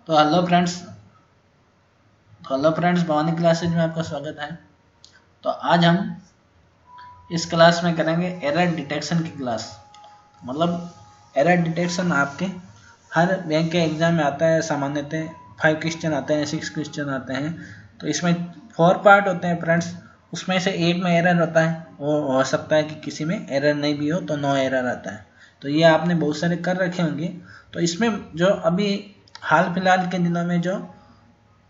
तो hello friends, Bhavani classes में आपका स्वागत है। तो आज हम इस क्लास में करेंगे एरर डिटेक्शन की क्लास। मतलब एरर डिटेक्शन आपके हर बैंक के एग्जाम में आता है। सामान्यतः 5 क्वेश्चन आते हैं, 6 क्वेश्चन आते हैं। तो इसमें 4 पार्ट होते हैं फ्रेंड्स। उसमें से एक में एरर होता है, वो हो सकता है कि किसी में एरर नहीं भी हो तो नो एरर आता है। तो ये आपने बहुत सारे कर रखे होंगे। तो इसमें जो अभी हाल फिलहाल के दिनों में जो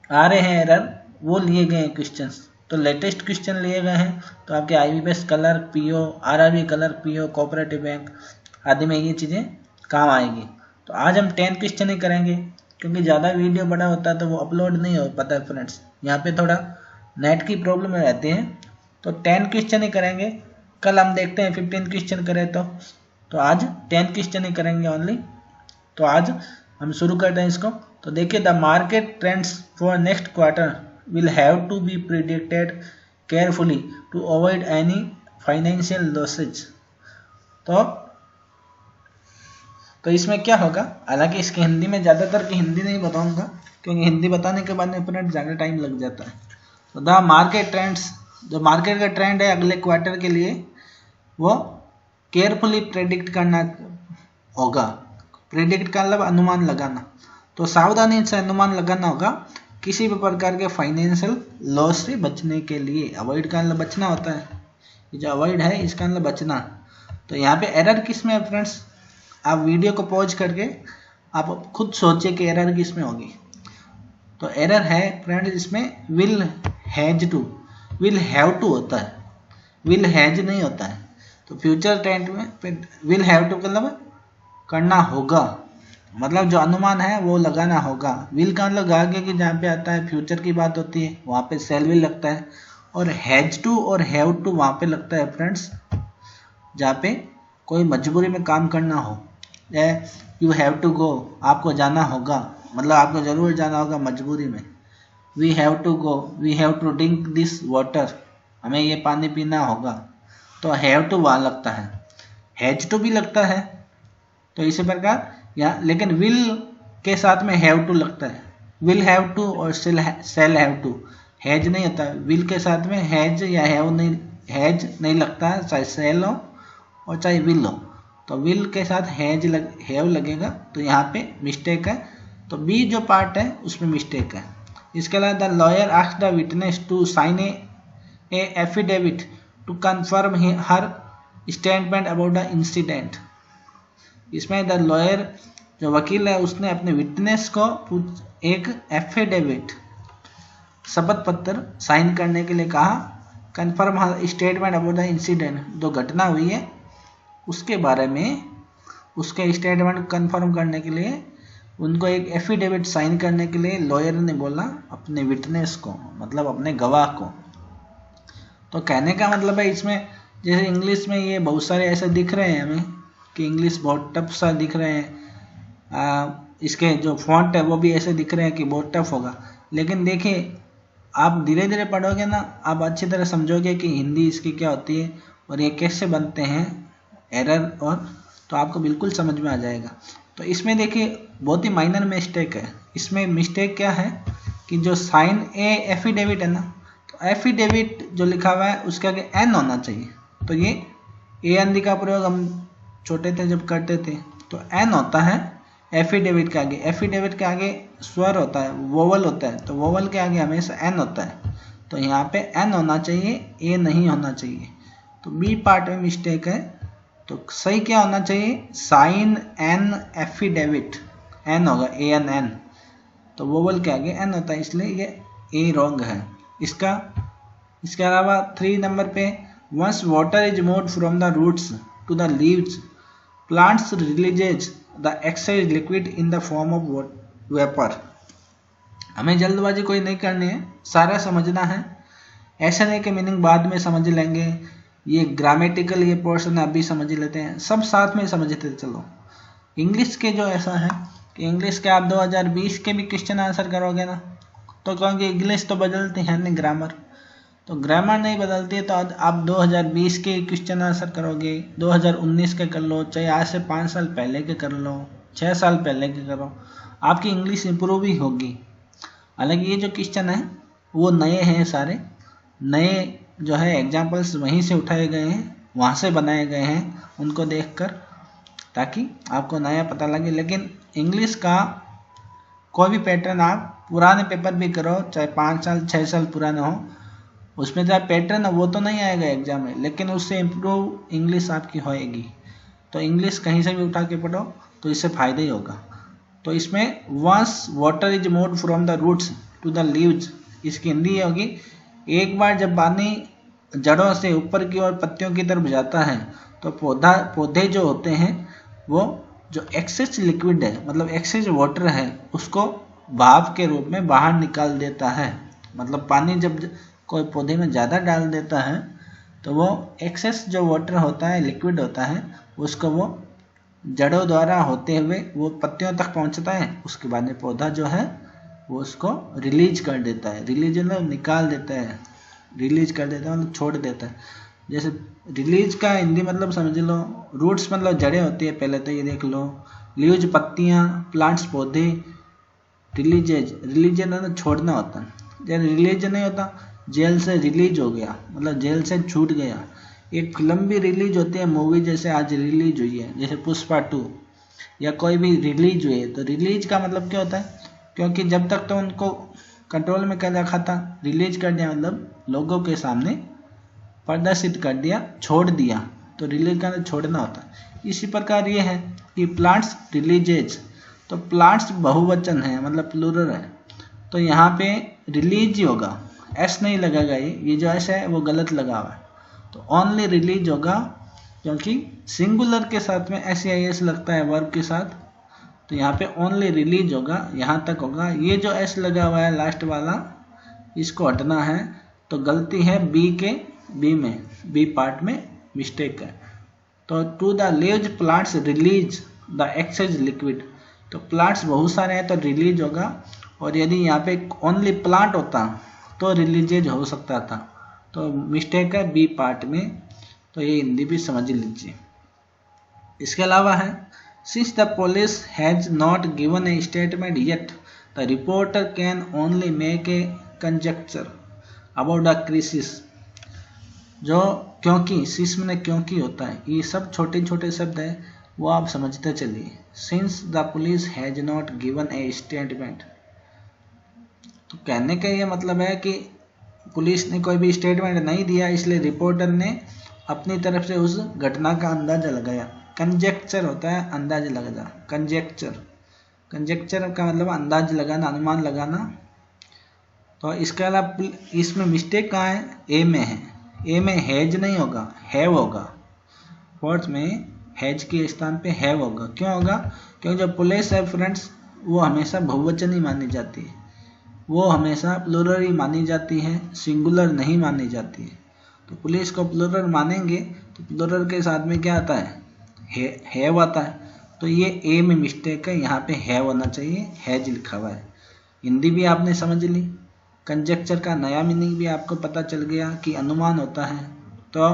आ रहे हैं एरर, वो लिए गए हैं क्वेश्चंस। तो लेटेस्ट क्वेश्चन लिए गए हैं। तो आपके IBPS clerk, PO, RRB clerk, PO, cooperative bank आदि में ये चीज़ें काम आएगी। तो आज हम 10 क्वेश्चन ही करेंगे, क्योंकि ज़्यादा वीडियो बड़ा होता है तो वो अपलोड नहीं हो पाता है फ्रेंड्स। यहाँ पे थोड़ा नेट की प्रॉब्लम रहती है। तो 10 क्वेश्चन ही करेंगे। कल हम देखते हैं 15 क्वेश्चन करें तो आज 10 क्वेश्चन ही करेंगे ओनली। तो आज हम शुरू करते हैं इसको। तो देखिए, the market trends for next quarter will have to be predicted carefully to avoid any financial losses. तो इसमें क्या होगा, हालांकि इसकी हिंदी में ज़्यादातर की हिंदी नहीं बताऊंगा, क्योंकि हिंदी बताने के बाद में फ्रेंड ज़्यादा टाइम लग जाता है। तो द मार्केट ट्रेंड्स, जो मार्केट का ट्रेंड है अगले क्वार्टर के लिए, वो केयरफुली प्रेडिक्ट करना होगा। प्रेडिक्ट का मतलब अनुमान लगाना। तो सावधानी से अनुमान लगाना होगा किसी भी प्रकार के फाइनेंशियल लॉस से बचने के लिए। अवॉइड का मतलब बचना होता है, ये जो अवॉइड है इसका मतलब बचना। तो यहाँ पे एरर किस में है फ्रेंड्स, आप वीडियो को पॉज करके आप खुद सोचिए कि एरर किस में होगी। तो एरर है फ्रेंड्स इसमें विल हैव टू होता है, विल हैज नहीं होता है। तो फ्यूचर टेंस में विल हैव टू मतलब करना होगा, मतलब जो अनुमान है वो लगाना होगा। विल का मतलब आगे की जहाँ पे आता है फ्यूचर की बात होती है, वहाँ पे सेल विल लगता है। और हैज टू और हैव टू वहाँ पे लगता है फ्रेंड्स जहाँ पे कोई मजबूरी में काम करना हो। यू हैव टू गो, आपको जाना होगा, मतलब आपको जरूर जाना होगा मजबूरी में। We have to go, we have to drink this water, हमें ये पानी पीना होगा। तो हैव टू वहाँ लगता है, हैज टू भी लगता है। तो इसी प्रकार यहाँ, लेकिन विल के साथ में हैव टू लगता है। विल हैव टू और सेल हैव टू, हैज नहीं होता है। विल के साथ में हैज या हैव नहीं लगता है, चाहे सेल हो और चाहे विल हो। तो विल के साथ हैव लगेगा, तो यहाँ पे मिस्टेक है। तो बी जो पार्ट है उसमें मिस्टेक है। इसके अलावा the lawyer asked the witness to sign a affidavit to confirm her statement about the incident. इसमें द लॉयर जो वकील है उसने अपने विटनेस को एक एफिडेविट शपथ पत्र साइन करने के लिए कहा। Confirm statement about the incident, जो घटना हुई है उसके बारे में उसके स्टेटमेंट कन्फर्म करने के लिए उनको एक एफिडेविट साइन करने के लिए लॉयर ने बोला अपने विटनेस को, मतलब अपने गवाह को। तो कहने का मतलब है इसमें, जैसे इंग्लिश में ये बहुत सारे ऐसे दिख रहे हैं हमें कि इंग्लिश बहुत टफ सा दिख रहे हैं। इसके जो फॉन्ट है वो भी ऐसे दिख रहे हैं कि बहुत टफ होगा। लेकिन देखिए, आप धीरे धीरे पढ़ोगे ना, आप अच्छी तरह समझोगे कि हिंदी इसकी क्या होती है और ये कैसे बनते हैं एरर, और तो आपको बिल्कुल समझ में आ जाएगा। तो इसमें देखिए बहुत ही माइनर मिस्टेक है। इसमें मिस्टेक क्या है कि जो साइन ए एफिडेविट है ना, तो एफिडेविट जो लिखा हुआ है उसके आगे एन होना चाहिए। तो ये ए एन का प्रयोग हम छोटे थे जब करते थे, तो एन होता है एफिडेविट के आगे। एफिडेविट के आगे स्वर होता है, वोवल होता है, तो वोवल के आगे हमेशा एन होता है। तो यहाँ पे एन होना चाहिए, ए नहीं होना चाहिए। तो बी पार्ट में मिस्टेक है। तो सही क्या होना चाहिए, साइन एन एफिडेविट, एन होगा, ए एन एन। तो वोवल के आगे एन होता है, इसलिए ये ए रॉन्ग है इसके अलावा 3 नंबर पे, once water is moved from the roots to the leaves, plants releases the excess liquid in the form of vapor। हमें जल्दबाजी कोई नहीं करनी है, सारा समझना है। ऐसा नहीं कि मीनिंग बाद में समझ लेंगे, ये ग्रामेटिकल ये पोर्शन अभी समझ लेते हैं, सब साथ में समझते चलो। इंग्लिश के जो ऐसा है कि इंग्लिश के आप 2020 के भी क्वेश्चन आंसर करोगे ना, तो क्योंकि इंग्लिश तो बदलती है नहीं, ग्रामर तो ग्रामर नहीं बदलती है, तो आप 2020 के क्वेश्चन आंसर करोगे, 2019 के कर लो, चाहे आज से 5 साल पहले के कर लो, 6 साल पहले के करो, आपकी इंग्लिश इंप्रूव ही होगी। हालांकि ये जो क्वेश्चन है वो नए हैं, सारे नए जो है एग्जाम्पल्स वहीं से उठाए गए हैं, वहाँ से बनाए गए हैं, उनको देखकर, ताकि आपको नया पता लगे। लेकिन इंग्लिश का कोई भी पैटर्न आप पुराने पेपर भी करो, चाहे 5 साल 6 साल पुराना हो, उसमें जो पैटर्न है वो तो नहीं आएगा एग्जाम में, लेकिन उससे इम्प्रूव इंग्लिश आपकी होएगी। तो इंग्लिश कहीं से भी उठा के पढ़ो तो इससे फ़ायदा ही होगा। तो इसमें once water is moved from the roots to the leaves, इसकी हिंदी ये होगी, एक बार जब पानी जड़ों से ऊपर की ओर पत्तियों की तरफ जाता है तो पौधे जो होते हैं वो जो एक्सेस लिक्विड है, मतलब एक्सेस वाटर है, उसको भाप के रूप में बाहर निकाल देता है। मतलब पानी जब कोई पौधे में ज़्यादा डाल देता है तो वो एक्सेस जो वाटर होता है, लिक्विड होता है, उसको वो जड़ों द्वारा होते हुए वो पत्तियों तक पहुंचता है। उसके बाद में पौधा जो है वो उसको रिलीज कर देता है, रिलीज मतलब निकाल देता है, रिलीज कर देता है मतलब छोड़ देता है। जैसे रिलीज का हिंदी मतलब समझ लो, रूट्स मतलब जड़ें होती है, पहले तो ये देख लो, लीव्स पत्तियाँ, प्लांट्स पौधे, रिलीज मतलब छोड़ना होता है। जब रिलीज नहीं होता, जेल से रिलीज हो गया मतलब जेल से छूट गया। एक फिल्म भी रिलीज होती है, मूवी जैसे आज रिलीज हुई है, जैसे पुष्पा 2 या कोई भी रिलीज हुई है, तो रिलीज का मतलब क्या होता है, क्योंकि जब तक तो उनको कंट्रोल में कर रखा था, रिलीज कर दिया मतलब लोगों के सामने प्रदर्शित कर दिया, छोड़ दिया, तो रिलीज का छोड़ना होता है। इसी प्रकार ये है कि प्लांट्स रिलीजेज, तो प्लांट्स बहुवचन है मतलब प्लूरल है, तो यहाँ पे रिलीज ही होगा, एस नहीं लगेगा, ये जो एस है वो गलत लगा हुआ है, तो ओनली रिलीज होगा, क्योंकि सिंगुलर के साथ में एस या एस लगता है वर्ब के साथ, तो यहाँ पे ओनली रिलीज होगा, यहाँ तक होगा। ये जो एस लगा हुआ है लास्ट वाला, इसको हटना है, तो गलती है बी में, बी पार्ट में मिस्टेक है। तो to the leaves plants release the excess liquid, तो प्लांट्स बहुत सारे हैं तो रिलीज होगा, और यदि यहाँ पे ओनली प्लांट होता तो रिलीजेज हो सकता था, तो मिस्टेक है बी पार्ट में, तो ये हिंदी भी समझ लीजिए। इसके अलावा है, since the police has not given A statement yet the reporter can only make a conjecture about the crisis. जो क्योंकि, सिस में क्योंकि होता है, ये सब छोटे छोटे शब्द है, वो आप समझते चलिए। Since the police has not given A statement, तो कहने का ये मतलब है कि पुलिस ने कोई भी स्टेटमेंट नहीं दिया, इसलिए रिपोर्टर ने अपनी तरफ से उस घटना का अंदाजा लगाया। कंजेक्चर होता है अंदाज लगाना, कंजेक्चर का मतलब अंदाज लगाना, अनुमान लगाना। तो इसके अलावा इसमें मिस्टेक कहाँ है, ए में है, ए में हैज नहीं होगा, हैव होगा। फोर्थ में हैज के स्थान पे हैव होगा। क्यों होगा, क्योंकि जो पुलिस है फ्रेंड्स, वो हमेशा बहुवचन ही मानी जाती है, वो हमेशा प्लूरल ही मानी जाती है, सिंगुलर नहीं मानी जाती है। तो पुलिस को प्लूरल मानेंगे तो प्लूरल के साथ में क्या आता है, हैव आता है, तो ये ए में मिस्टेक है, यहाँ पे हैव होना चाहिए, हैज लिखा हुआ है। हिंदी भी आपने समझ ली, कंजेक्चर का नया मीनिंग भी आपको पता चल गया कि अनुमान होता है। तो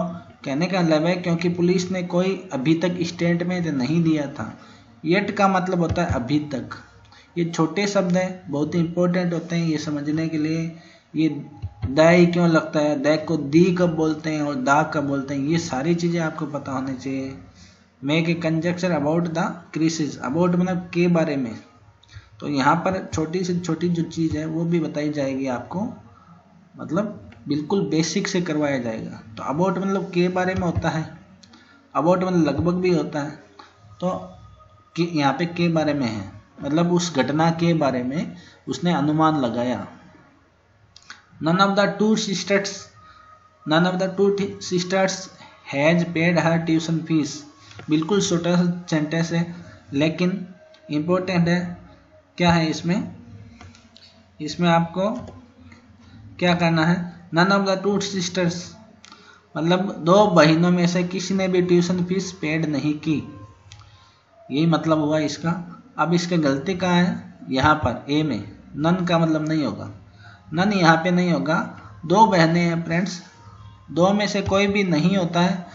कहने का मतलब है क्योंकि पुलिस ने कोई अभी तक स्टेटमेंट नहीं दिया था। येट का मतलब होता है अभी तक। ये छोटे शब्द हैं, बहुत ही इंपॉर्टेंट होते हैं ये समझने के लिए। ये द ही क्यों लगता है, द को दी कब बोलते हैं और दा कब बोलते हैं, ये सारी चीज़ें आपको पता होनी चाहिए। Make a conjecture about the crisis, about मतलब के बारे में, तो यहाँ पर छोटी से छोटी जो चीज़ है वो भी बताई जाएगी आपको, मतलब बिल्कुल बेसिक से करवाया जाएगा। तो अबाउट मतलब के बारे में होता है, अबाउट मतलब लगभग भी होता है, तो यहाँ पे के बारे में है, मतलब उस घटना के बारे में उसने अनुमान लगाया। None of the two sisters has paid her tuition fees, बिल्कुल छोटा सा सेंटेंस है लेकिन इम्पोर्टेंट है। क्या है इसमें आपको क्या करना है, none of the two sisters मतलब दो बहनों में से किसी ने भी ट्यूशन फीस पेड नहीं की, यही मतलब हुआ इसका। अब इसका गलती कहाँ है, यहाँ पर ए में नन का मतलब नहीं होगा, नन यहाँ पे नहीं होगा। दो बहनें हैं फ्रेंड्स, दो में से कोई भी नहीं होता है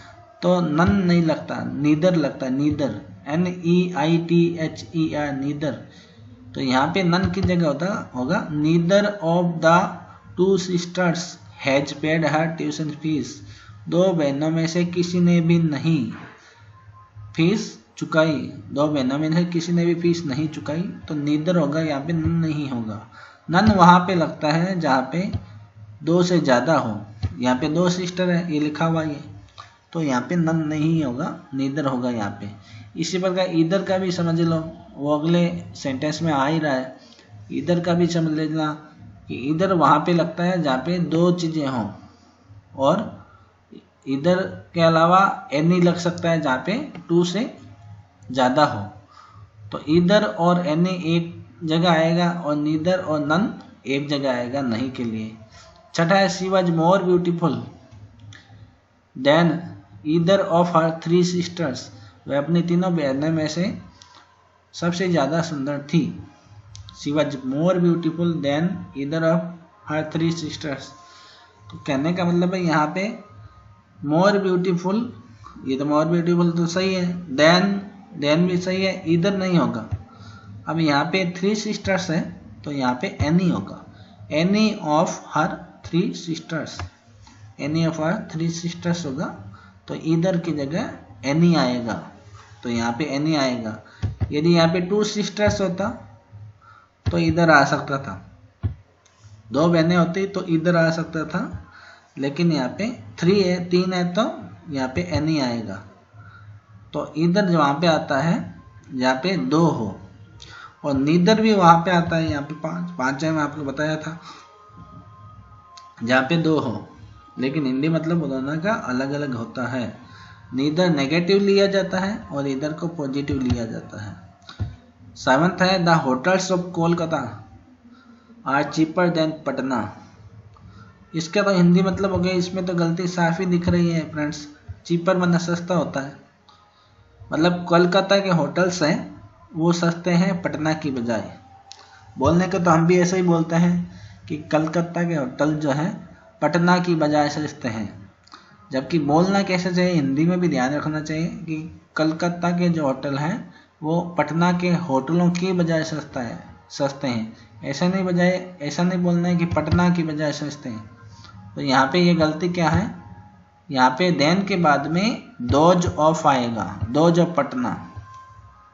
तो नन नहीं लगता, नीदर लगता है, नीदर, NEITHER, नीदर। तो यहाँ पे नन की जगह होगा neither of the two sisters has paid her tuition fees. दो बहनों में से किसी ने भी नहीं फीस चुकाई, दो बहनों में से किसी ने भी फीस नहीं चुकाई, तो नीदर होगा, यहाँ पे नन नहीं होगा। नन वहाँ पे लगता है जहाँ पे दो से ज़्यादा हो। यहाँ पे दो सिस्टर है, ये लिखा हुआ है, तो यहाँ पे नन नहीं होगा, नीदर होगा यहाँ पे। इसी प्रकार इधर का भी समझ लो, वो अगले सेंटेंस में आ ही रहा है। इधर का भी समझ लेना कि इधर वहाँ पे लगता है जहाँ पे दो चीज़ें हों, और इधर के अलावा एनी लग सकता है जहाँ पे टू से ज़्यादा हो। तो इधर और एनी एक जगह आएगा और नीदर और नन एक जगह आएगा नहीं के लिए। छठा है she was more beautiful then either of her three sisters. वह अपनी तीनों बहनों में से सबसे ज़्यादा सुंदर थी। She was more beautiful then either of her three sisters. तो कहने का मतलब है यहाँ पे मोर ब्यूटीफुल, ये तो मोर ब्यूटीफुल तो सही है, देन भी सही है, ईदर नहीं होगा। अब यहाँ पे थ्री सिस्टर्स है तो यहाँ पे एनी होगा, any of her three sisters, any of her three sisters होगा, तो ईदर की जगह एनी आएगा, तो यहाँ पे एनी आएगा। यदि यहाँ पे टू सिस्टर्स होता तो इधर आ सकता था, दो बहनें होती तो इधर आ सकता था, लेकिन यहाँ पे थ्री है, तीन है, तो यहाँ पे एनी आएगा। तो इधर जो वहाँ पे आता है जहाँ पे दो हो, और नीदर भी वहाँ पे आता है, यहाँ पे पाँच है, मैं आपको बताया था, जहाँ पे दो हो। लेकिन हिंदी मतलब दोनों का अलग अलग होता है। नीदर नेगेटिव लिया जाता है और इधर को पॉजिटिव लिया जाता है। सेवंथ है the hotels of Kolkata are cheaper than Patna. इसका तो हिंदी मतलब हो गया, इसमें तो गलती साफ ही दिख रही है फ्रेंड्स। चीपर मतलब सस्ता होता है, मतलब कोलकाता के होटल्स हैं वो सस्ते हैं पटना की बजाय। बोलने को तो हम भी ऐसे ही बोलते हैं कि कलकत्ता के होटल जो हैं पटना की बजाय सस्ते हैं, जबकि बोलना कैसे चाहिए, हिंदी में भी ध्यान रखना चाहिए कि कलकत्ता के जो होटल हैं वो पटना के होटलों की बजाय सस्ते हैं। ऐसा नहीं बोलना है कि पटना की बजाय सस्ते हैं। तो यहाँ पे ये गलती क्या है, यहाँ पे देन के बाद में दोज ऑफ आएगा, दोज ऑफ पटना,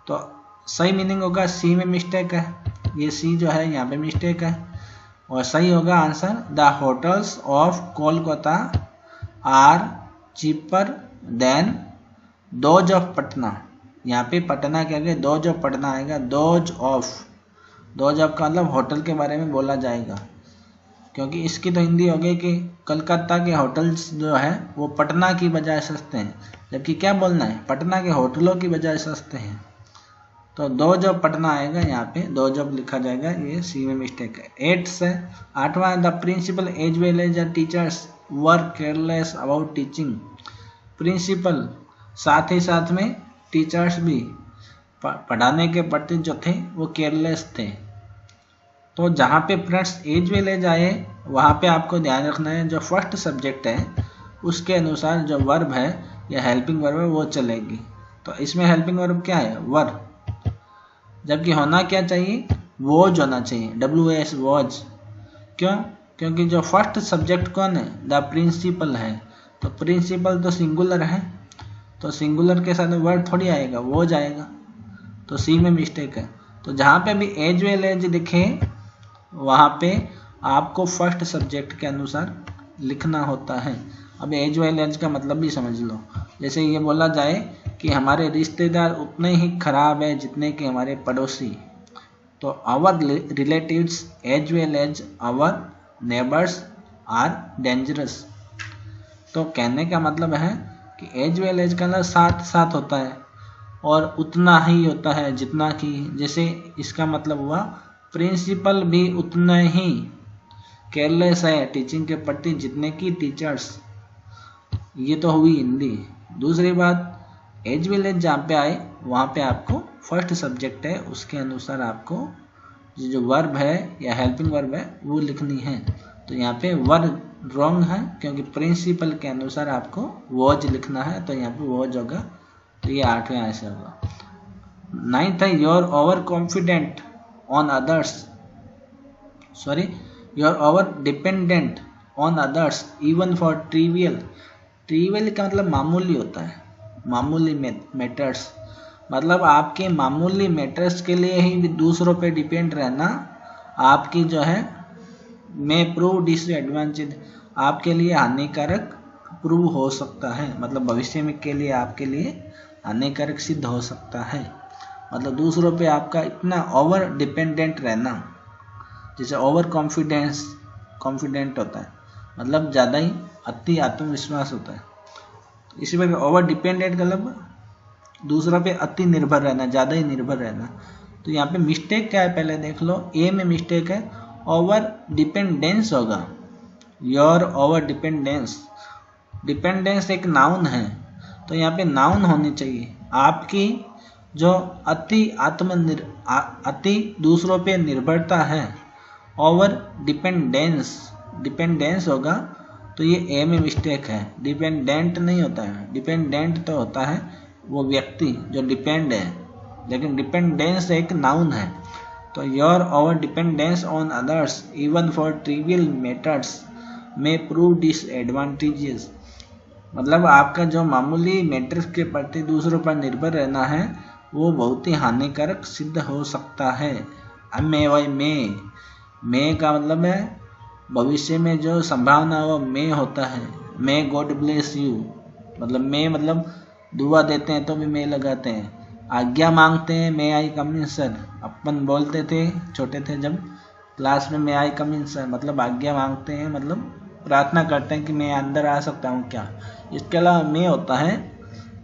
तो सही मीनिंग होगा सी में मिस्टेक है, ये सी जो है यहाँ पे मिस्टेक है, और सही होगा answer the hotels of Kolkata are cheaper than those of Patna. यहाँ पे पटना के आगे दोज ऑफ पटना आएगा, दोज ऑफ का मतलब होटल के बारे में बोला जाएगा, क्योंकि इसकी तो हिंदी हो गई कि कलकत्ता के होटल्स जो है वो पटना की बजाय सस्ते हैं, जबकि क्या बोलना है, पटना के होटलों की बजाय सस्ते हैं। तो दो जॉब पटना आएगा, यहाँ पे दो जॉब लिखा जाएगा, ये सी में मिस्टेक है। 8 से 8वां the principal as well as the teachers were careless about teaching. Principal साथ ही साथ में टीचर्स भी पढ़ाने के प्रति जो थे वो केयरलेस थे। तो जहाँ पे फ्रेंड्स एज वेल एज आए वहाँ पे आपको ध्यान रखना है जो फर्स्ट सब्जेक्ट है उसके अनुसार जो वर्ब है या हेल्पिंग वर्ब है वो चलेगी। तो इसमें हेल्पिंग वर्ब क्या है, वर, जबकि होना क्या चाहिए, वॉज होना चाहिए, WOS वॉज। क्यों, क्योंकि जो फर्स्ट सब्जेक्ट कौन है, द प्रिंसिपल है, तो प्रिंसिपल तो सिंगुलर है, तो सिंगुलर के साथ वर्ड थोड़ी आएगा, वॉज आएगा, तो सी में मिस्टेक है। तो जहाँ पे भी एज वेल एज दिखे वहाँ पे आपको फर्स्ट सब्जेक्ट के अनुसार लिखना होता है। अब एज वेल एज का मतलब भी समझ लो, जैसे ये बोला जाए कि हमारे रिश्तेदार उतने ही खराब है जितने कि हमारे पड़ोसी, तो our relatives as well as our neighbours are dangerous. तो कहने का मतलब है कि एज वेल एज का साथ साथ होता है और उतना ही होता है जितना कि, जैसे इसका मतलब हुआ प्रिंसिपल भी उतना ही केयरलेस है टीचिंग के प्रति जितने की टीचर्स। ये तो हुई हिंदी। दूसरी बात, एज वेल एज जहाँ पे आए वहाँ पे आपको फर्स्ट सब्जेक्ट है उसके अनुसार आपको जो वर्ब है या हेल्पिंग वर्ब है वो लिखनी है। तो यहाँ पे वर्ब रॉन्ग है क्योंकि प्रिंसिपल के अनुसार आपको वॉज लिखना है, तो यहाँ पे वॉज होगा, तो ये 8वें ऐसे होगा। 9th है your over confident on others, sorry, you are over dependent on others even for trivial. Trivial का मतलब मामूली होता है, मामूली मैटर्स, मतलब आपके मामूली मैटर्स के लिए ही दूसरों पे डिपेंड रहना आपकी जो है मे प्रूव डिसएडवांटेज, आपके लिए हानिकारक प्रूव हो सकता है, मतलब भविष्य में के लिए आपके लिए हानिकारक सिद्ध हो सकता है। मतलब दूसरों पे आपका इतना ओवर डिपेंडेंट रहना, जैसे ओवर कॉन्फिडेंट होता है, मतलब ज़्यादा ही अति आत्मविश्वास होता है। इसी वजह ओवर डिपेंडेंट मतलब दूसरों पे अति निर्भर रहना, ज़्यादा ही निर्भर रहना। तो यहाँ पे मिस्टेक क्या है पहले देख लो, ए में मिस्टेक है ओवर डिपेंडेंस होगा, योर ओवर डिपेंडेंस। डिपेंडेंस एक नाउन है, तो यहाँ पे नाउन होनी चाहिए। आपकी जो अति दूसरों पे निर्भरता है, ओवर डिपेंडेंस होगा, तो ये ए में मिस्टेक है। डिपेंडेंट नहीं होता है, डिपेंडेंट तो होता है वो व्यक्ति जो डिपेंड है, लेकिन डिपेंडेंस एक नाउन है। तो your over dependence on others even for trivial matters में प्रूव डिसएडवांटेजेस, मतलब आपका जो मामूली मैटर्स के प्रति दूसरों पर निर्भर रहना है वो बहुत ही हानिकारक सिद्ध हो सकता है। मे का मतलब है भविष्य में जो संभावना वो मे होता है। मे गॉड ब्लेस यू, मतलब मे मतलब दुआ देते हैं तो भी मे लगाते हैं। आज्ञा मांगते हैं, मे आई कम इन सर, अपन बोलते थे छोटे थे जब क्लास में, मे आई कम इन सर, मतलब आज्ञा मांगते हैं, मतलब प्रार्थना करते हैं कि मैं अंदर आ सकता हूँ क्या। इसके अलावा मे होता है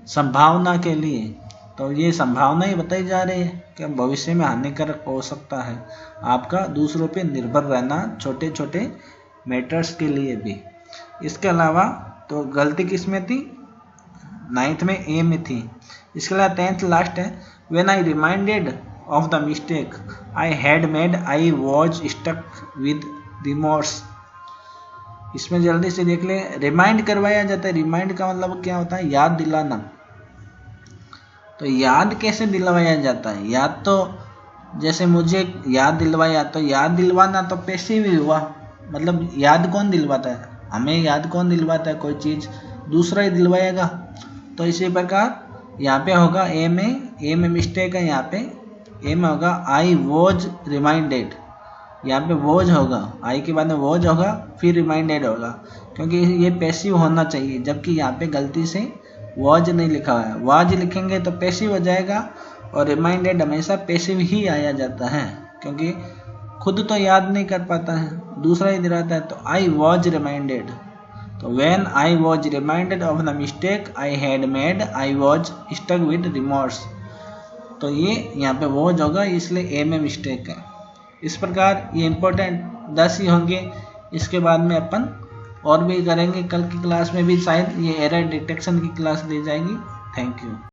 संभावना के लिए, तो ये संभावना ही बताई जा रही है कि भविष्य में हानिकारक हो सकता है आपका दूसरों पे निर्भर रहना, छोटे छोटे मैटर्स के लिए भी। इसके अलावा तो गलती किस में थी, 9th में ए में थी। इसके अलावा 10th लास्ट है, when I reminded of the mistake I had made I was stuck with remorse. इसमें जल्दी से देख ले, रिमाइंड करवाया जाता है। रिमाइंड का मतलब क्या होता है, याद दिलाना। तो याद कैसे दिलवाया जाता है, याद तो जैसे मुझे याद दिलवाया, तो याद दिलवाना तो पैसिव ही हुआ, मतलब याद कौन दिलवाता है, हमें याद कौन दिलवाता है, कोई चीज़ दूसरा ही दिलवाएगा। तो इसी प्रकार यहाँ पे होगा ए में मिस्टेक है, यहाँ पे ए में होगा आई वॉज रिमाइंडेड, यहाँ पे वॉज होगा, आई के बाद में वॉज होगा फिर रिमाइंडेड होगा, क्योंकि ये पैसिव होना चाहिए, जबकि यहाँ पे गलती से वॉज नहीं लिखा हुआ है। वाज लिखेंगे तो पैसिव हो जाएगा, और रिमाइंडेड हमेशा पैसिव ही आया जाता है, क्योंकि खुद तो याद नहीं कर पाता है, दूसरा ही दिलाता है। तो आई वॉज रिमाइंडेड, तो when I was reminded of the mistake I had made I was stuck with remorse. तो ये यहाँ पे वॉज होगा, इसलिए ए में मिस्टेक है। इस प्रकार ये इम्पोर्टेंट 10 ही होंगे। इसके बाद में अपन और भी करेंगे, कल की क्लास में भी शायद ये एरर डिटेक्शन की क्लास दी जाएगी। Thank you.